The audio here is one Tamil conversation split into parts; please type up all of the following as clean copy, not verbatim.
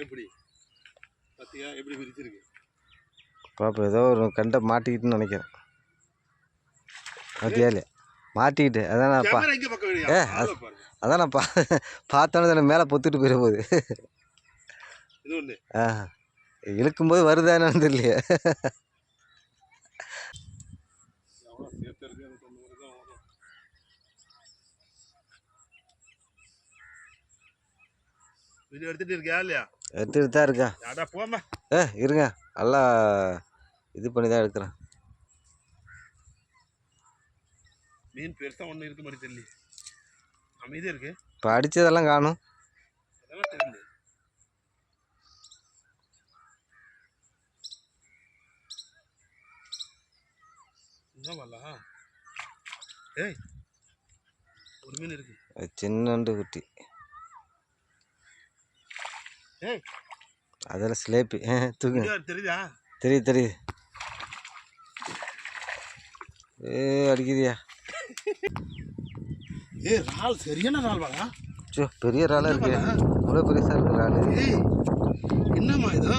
எப்படி பார்த்தியா எப்படி விரிச்சிருக்கு பாப்பா ஏதோ ஒரு கண்டை மாட்டிக்கிட்டுன்னு நினைக்கிறேன். பார்த்தியாலே மாட்டிக்கிட்டு அதானப்பா. அதான் நான் பார்த்தோன்னே தானே மேலே பொத்துட்டு போயிட போகுது. இழுக்கும்போது வருதானு தெரியலையே. எடுத்துட்டு தான் இருக்கேன். இருங்க நல்லா இது பண்ணி தான் எடுக்கிறேன். மீன் பெருசா ஒண்ணு இருக்க மாதிரி தெரியல, அமைதியா இருக்கு. இப்போ அடிச்சதெல்லாம் காணும். ஒரு மீன் இருக்கு, சின்னண்டு குட்டி. அதெல்லாம் ஸ்லேப்பி தூக்கு. தெரியுதா? தெரியுது. அடிக்குதியா? இறால் சரியான இறால் வாங்க. பெரிய இறாலா இருக்கு. அவ்வளோ பெருசா இருக்கு இறால். என்னம்மா இது?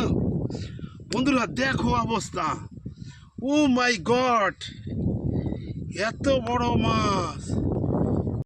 বন্ধুরা দেখো অবস্থা, ও মাই গড, এত বড় মাছ।